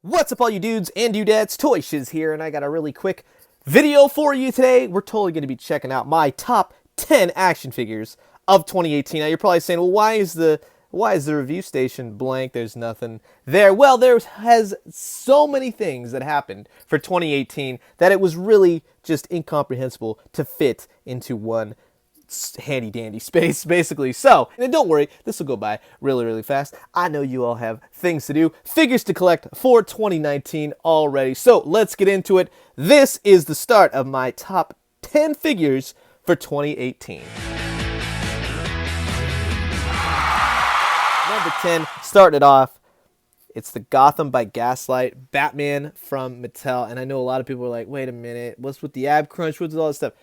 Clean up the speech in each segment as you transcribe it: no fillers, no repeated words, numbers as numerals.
What's up all you dudes and dudettes, Toy Shiz here, and I got a really quick video for you today. We're totally going to be checking out my top 10 action figures of 2018. Now you're probably saying, well, why is the review station blank? There's nothing there. Well, there has so many things that happened for 2018 that it was really just incomprehensible to fit into one handy dandy space, basically. So, and don't worry, this will go by really fast. I know you all have things to do, figures to collect for 2019 already. So let's get into it. This is the start of my top 10 figures for 2018. Number 10, starting it off, it's the Gotham by Gaslight Batman from Mattel. And I know a lot of people are like, wait a minute, what's with the ab crunch, what's with all this stuff?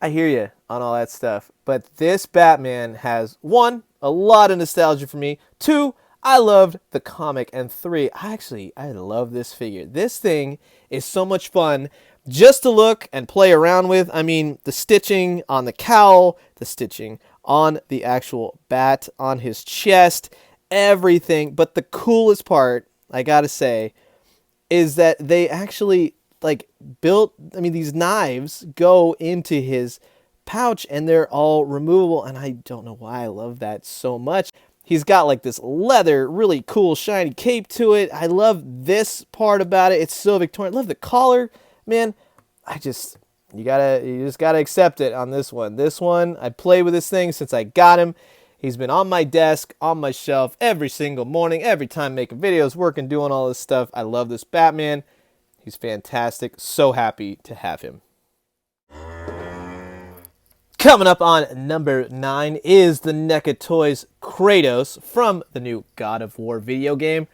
I hear you on all that stuff, but this Batman has, 1, a lot of nostalgia for me, 2, I loved the comic, and 3, I love this figure. This thing is so much fun just to look and play around with. I mean, the stitching on the cowl, the stitching on the actual bat, on his chest, everything. But the coolest part, I gotta say, is that they actually built, these knives go into his pouch and they're all removable, and I don't know why I love that so much. He's got like this leather, really cool shiny cape to it. I love this part about it. It's so Victorian. I love the collar, man. You just gotta accept it on this one. This one, I play with this thing since I got him. He's been on my desk, on my shelf every single morning, every time making videos, working, doing all this stuff. I love this Batman. He's fantastic. So happy to have him. Coming up on number 9 is the NECA Toys Kratos from the new God of War video game.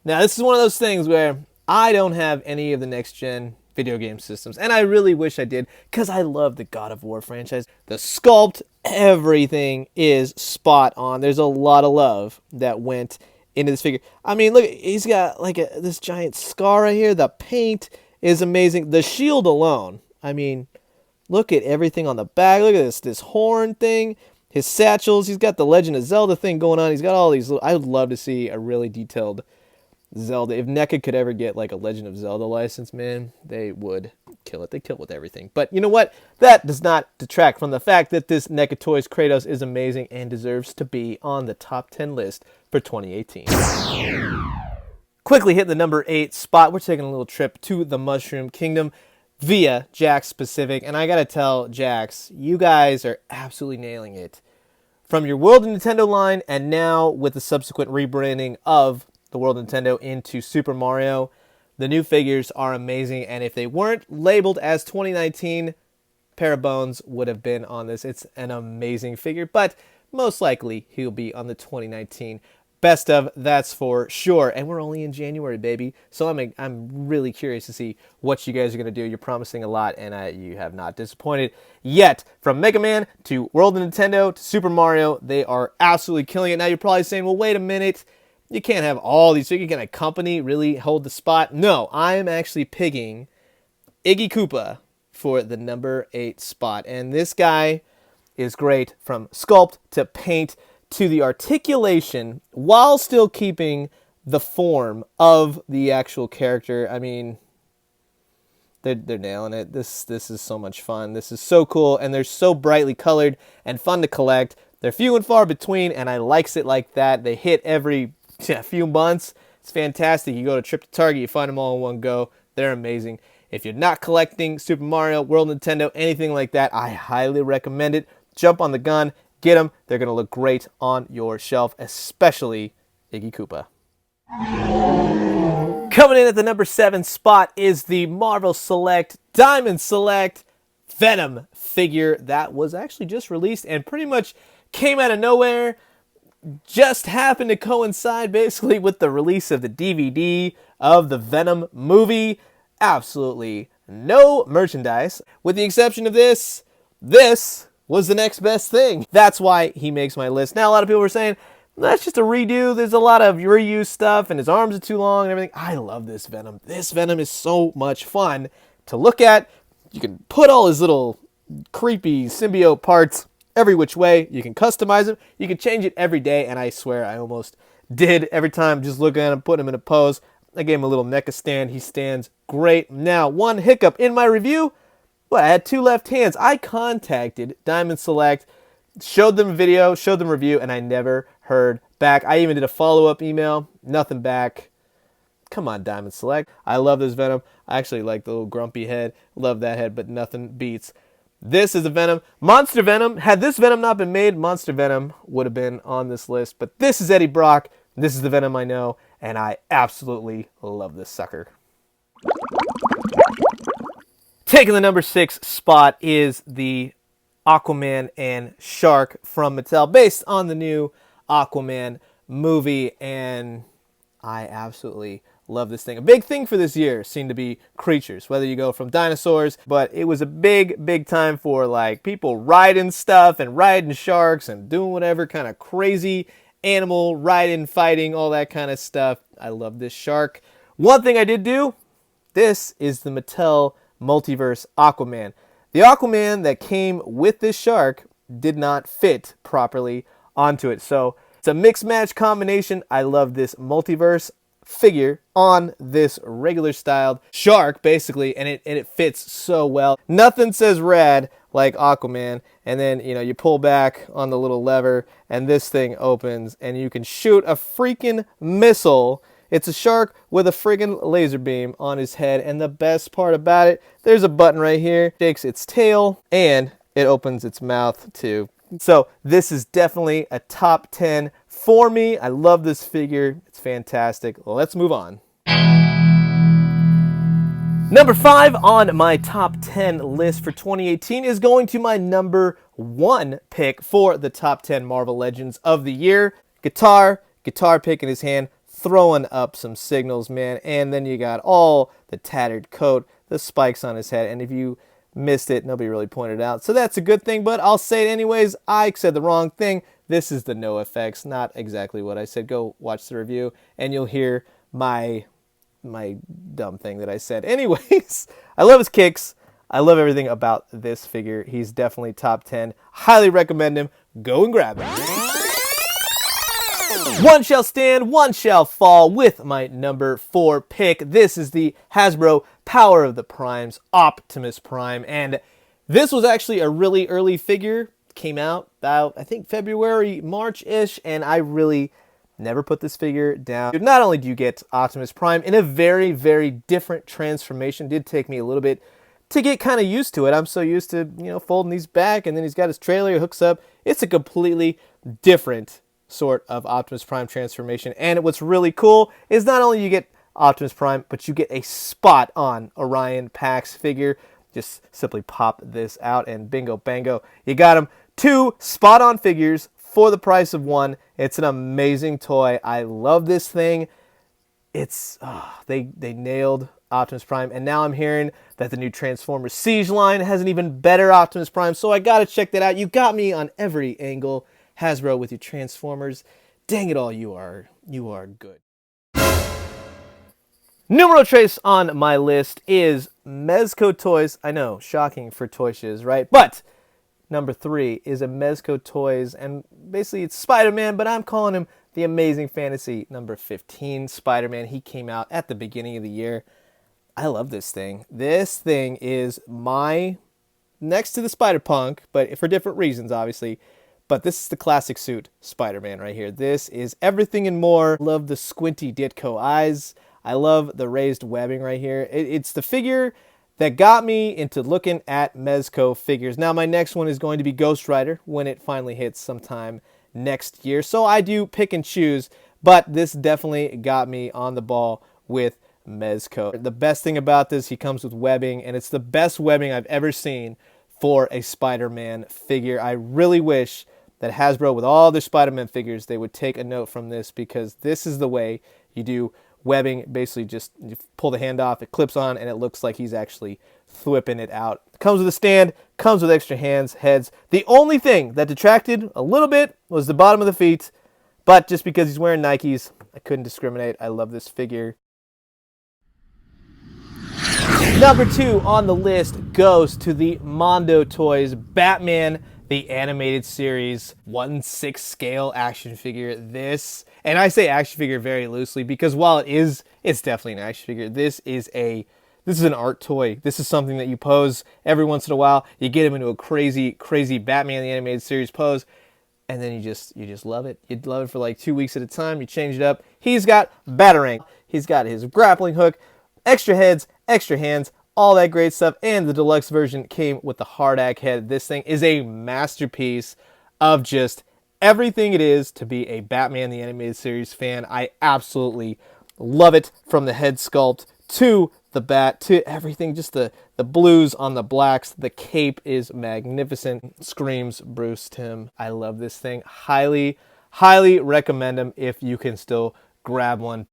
Now, this is one of those things where I don't have any of the next-gen video game systems, and I really wish I did, because I love the God of War franchise. The sculpt, everything is spot on. There's a lot of love that went into this figure. I mean, look, he's got like this giant scar right here. The paint is amazing. The shield alone, I mean, look at everything on the back. Look at this horn thing. His satchels. He's got the Legend of Zelda thing going on. He's got all these I would love to see a really detailed Zelda. If NECA could ever get like a Legend of Zelda license, man, they would kill it. They kill it with everything. But you know what? That does not detract from the fact that this NECA Toys Kratos is amazing and deserves to be on the top 10 list for 2018. Quickly hit the number 8 spot. We're taking a little trip to the Mushroom Kingdom via Jakks Pacific. And I gotta tell, Jakks, you guys are absolutely nailing it. From your World of Nintendo line, and now with the subsequent rebranding of the World of Nintendo into Super Mario, the new figures are amazing. And if they weren't labeled as 2019, Pair of Bones would have been on this. It's an amazing figure, but most likely he'll be on the 2019 best of, that's for sure. And we're only in January, baby. So I'm really curious to see what you guys are going to do. You're promising a lot, and you have not disappointed yet. From Mega Man to World of Nintendo to Super Mario, they are absolutely killing it. Now you're probably saying, well, wait a minute. You can't have all these figures. Can a company really hold the spot? No, I am actually picking Iggy Koopa for the number 8 spot. And this guy is great from sculpt to paint to the articulation while still keeping the form of the actual character. I mean, they're nailing it. This is so much fun. This is so cool, and they're so brightly colored and fun to collect. They're few and far between, and I likes it like that. They hit every few months. It's fantastic. You go to Trip to Target, you find them all in one go. They're amazing. If you're not collecting Super Mario, World Nintendo, anything like that, I highly recommend it. Jump on the gun, get them. They're going to look great on your shelf, especially Iggy Koopa. Coming in at the number 7 spot is the Marvel Select Diamond Select Venom figure that was actually just released and pretty much came out of nowhere. Just happened to coincide basically with the release of the DVD of the Venom movie. Absolutely no merchandise, with the exception of this. This was the next best thing. That's why he makes my list. Now, a lot of people were saying, that's just a redo. There's a lot of reuse stuff, and his arms are too long and everything. I love this Venom. This Venom is so much fun to look at. You can put all his little creepy symbiote parts every which way. You can customize him. You can change it every day, and I swear I almost did every time. Just looking at him, putting him in a pose. I gave him a little NECA stand. He stands great. Now, one hiccup in my review. Well, I had 2 left hands. I contacted Diamond Select, showed them a video, showed them a review, and I never heard back. I even did a follow-up email. Nothing back. Come on, Diamond Select. I love this Venom. I actually like the little grumpy head. Love that head, but nothing beats. This is a Venom. Monster Venom. Had this Venom not been made, Monster Venom would have been on this list. But this is Eddie Brock. This is the Venom I know, and I absolutely love this sucker. Taking the number 6 spot is the Aquaman and Shark from Mattel, based on the new Aquaman movie, and I absolutely love this thing. A big thing for this year seemed to be creatures, whether you go from dinosaurs, but it was a big time for like people riding stuff and riding sharks and doing whatever kind of crazy animal riding, fighting, all that kind of stuff. I love this shark. One thing I did do, this is the Mattel Multiverse Aquaman. The Aquaman that came with this shark did not fit properly onto it. So it's a mix match combination. I love this multiverse figure on this regular styled shark, basically, and it fits so well. Nothing says rad like Aquaman. And then, you know, you pull back on the little lever and this thing opens and you can shoot a freaking missile. It's a shark with a friggin' laser beam on his head, and the best part about it, there's a button right here, shakes its tail, and it opens its mouth too. So this is definitely a top 10 for me. I love this figure. It's fantastic. Let's move on. Number 5 on my top 10 list for 2018 is going to my number 1 pick for the top 10 Marvel Legends of the year. Guitar pick in his hand, throwing up some signals, man. And then you got all the tattered coat, the spikes on his head, and if you missed it, nobody really pointed it out. So that's a good thing, but I'll say it anyways. I said the wrong thing. This is the NoFX, not exactly what I said. Go watch the review, and you'll hear my dumb thing that I said. Anyways, I love his kicks. I love everything about this figure. He's definitely top 10. Highly recommend him. Go and grab him. One shall stand, one shall fall with my number 4 pick. This is the Hasbro Power of the Primes Optimus Prime. And this was actually a really early figure. Came out about, I think, February, March-ish. And I really never put this figure down. Not only do you get Optimus Prime in a very different transformation. It did take me a little bit to get kind of used to it. I'm so used to, you know, folding these back. And then he's got his trailer, he hooks up. It's a completely different sort of Optimus Prime transformation. And what's really cool is not only you get Optimus Prime, but you get a spot on Orion Pax figure. Just simply pop this out and bingo bango, you got him. 2 spot on figures for the price of 1. It's an amazing toy. I love this thing. It's they nailed Optimus Prime, and now I'm hearing that the new Transformers Siege line has an even better Optimus Prime, so I gotta check that out. You got me on every angle, Hasbro, with your Transformers. Dang it all, you are good. Numero tres on my list is Mezco Toys. I know, shocking for Toy Shiz, right? But number 3 is a Mezco Toys, and basically it's Spider-Man, but I'm calling him the Amazing Fantasy number 15 Spider-Man. He came out at the beginning of the year. I love this thing. This thing is my next to the Spider-Punk, but for different reasons, obviously. But this is the classic suit Spider-Man right here. This is everything and more. I love the squinty Ditko eyes. I love the raised webbing right here. It's the figure that got me into looking at Mezco figures. Now my next one is going to be Ghost Rider when it finally hits sometime next year. So I do pick and choose, but this definitely got me on the ball with Mezco. The best thing about this, he comes with webbing, and it's the best webbing I've ever seen for a Spider-Man figure. I really wish that Hasbro, with all their Spider-Man figures, they would take a note from this, because this is the way you do webbing. Basically just you pull the hand off, it clips on, and it looks like he's actually whipping it out. Comes with a stand, comes with extra heads. The only thing that detracted a little bit was the bottom of the feet, but just because he's wearing Nikes, I couldn't discriminate. I love this figure. Number 2 on the list goes to the Mondo Toys Batman, the animated series 1/6 scale action figure. This, and I say action figure very loosely because while it's definitely an action figure. This is an art toy. This is something that you pose every once in a while. You get him into a crazy Batman the Animated Series pose, and then you just love it. You love it for like 2 weeks at a time. You change it up. He's got Batarang. He's got his grappling hook, extra heads, extra hands, all that great stuff. And the deluxe version came with the hard-act head. This thing is a masterpiece of just everything it is to be a Batman the Animated Series fan. I absolutely love it, from the head sculpt to the bat to everything. Just the blues on the blacks. The cape is magnificent. Screams Bruce Timm. I love this thing. Highly recommend them if you can still grab one.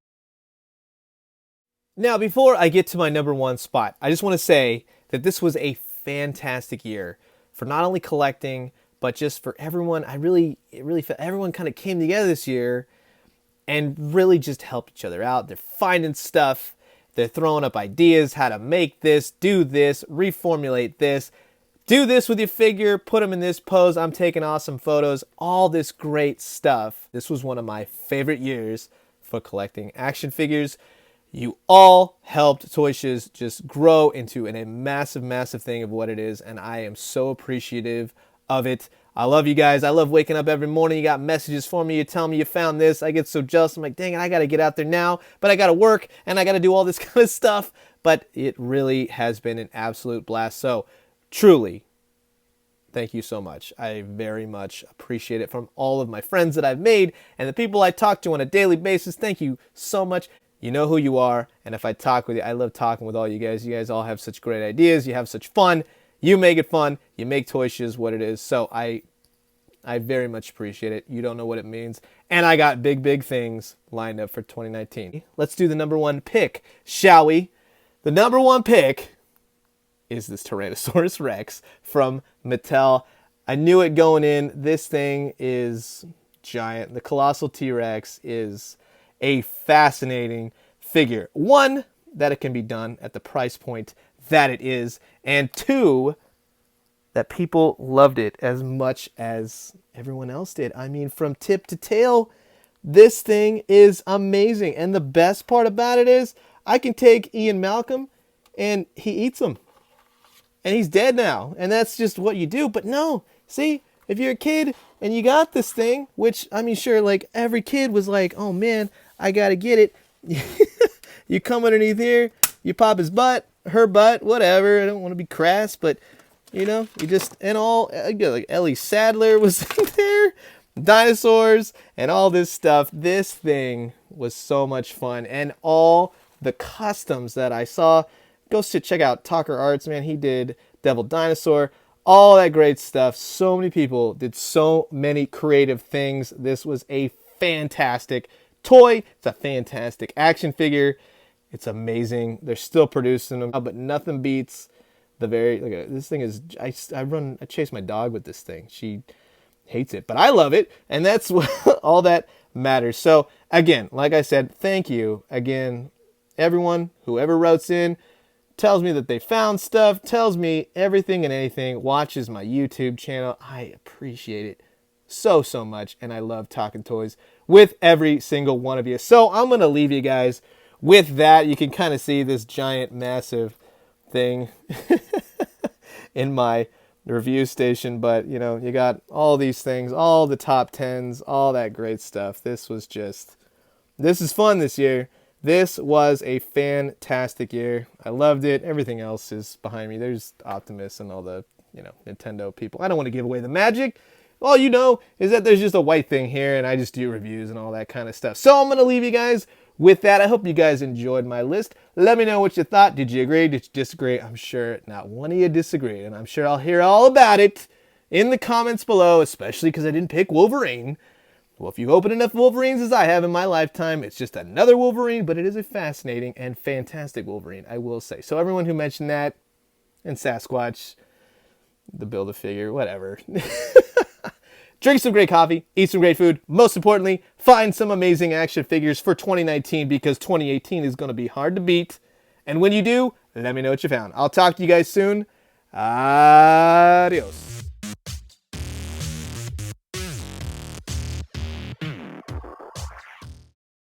Now, before I get to my number one spot, I just want to say that this was a fantastic year for not only collecting, but just for everyone. It really felt everyone kind of came together this year and really just helped each other out. They're finding stuff. They're throwing up ideas, how to make this, do this, reformulate this, do this with your figure, put them in this pose. I'm taking awesome photos, all this great stuff. This was one of my favorite years for collecting action figures. You all helped Toy Shiz just grow into a massive thing of what it is, and I am so appreciative of it. I love you guys. I love waking up every morning. You got messages for me. You tell me you found this. I get so jealous. I'm like, dang it, I got to get out there now, but I got to work and I got to do all this kind of stuff. But it really has been an absolute blast. So truly, thank you so much. I very much appreciate it from all of my friends that I've made and the people I talk to on a daily basis. Thank you so much. You know who you are. And if I talk with you, I love talking with all you guys. You guys all have such great ideas. You have such fun. You make it fun. You make Toy Shiz what it is. So I very much appreciate it. You don't know what it means. And I got big things lined up for 2019. Let's do the number one pick, shall we? The number one pick is this Tyrannosaurus Rex from Mattel. I knew it going in. This thing is giant. The Colossal T-Rex is a fascinating figure. One, that it can be done at the price point that it is, and two, that people loved it as much as everyone else did. I mean, from tip to tail, this thing is amazing. And the best part about it is I can take Ian Malcolm and he eats him. And he's dead now. And that's just what you do. But no, see, if you're a kid and you got this thing, which, I mean, sure, like every kid was like, oh man, I got to get it. You come underneath here, you pop his butt, her butt, whatever. I don't want to be crass, but you know, you just, and all, like Ellie Sadler was in there, dinosaurs, and all this stuff. This thing was so much fun, and all the customs that I saw. Go check out Talker Arts, man. He did Devil Dinosaur, all that great stuff. So many people did so many creative things. This was a fantastic toy. It's a fantastic action figure. It's amazing. They're still producing them, but nothing beats the very, like, this thing is, I chase my dog with this thing. She hates it, but I love it, and that's all that matters. So again, like I said, thank you again, everyone, whoever wrote in, tells me that they found stuff, tells me everything and anything, watches my YouTube channel. I appreciate it so much, and I love talking toys with every single one of you. So I'm going to leave you guys with that. You can kind of see this giant, massive thing in my review station, but you know, you got all these things, all the top 10s, all that great stuff. This is fun this year. This was a fantastic year. I loved it. Everything else is behind me. There's Optimus and all the, you know, Nintendo people. I don't want to give away the magic. All you know is that there's just a white thing here and I just do reviews and all that kind of stuff. So I'm going to leave you guys with that. I hope you guys enjoyed my list. Let me know what you thought. Did you agree? Did you disagree? I'm sure not one of you disagreed, and I'm sure I'll hear all about it in the comments below, especially because I didn't pick Wolverine. Well, if you open enough Wolverines as I have in my lifetime, it's just another Wolverine, but it is a fascinating and fantastic Wolverine, I will say. So everyone who mentioned that, and Sasquatch, the Build-A-Figure, whatever. Drink some great coffee, eat some great food. Most importantly, find some amazing action figures for 2019 because 2018 is going to be hard to beat. And when you do, let me know what you found. I'll talk to you guys soon. Adios.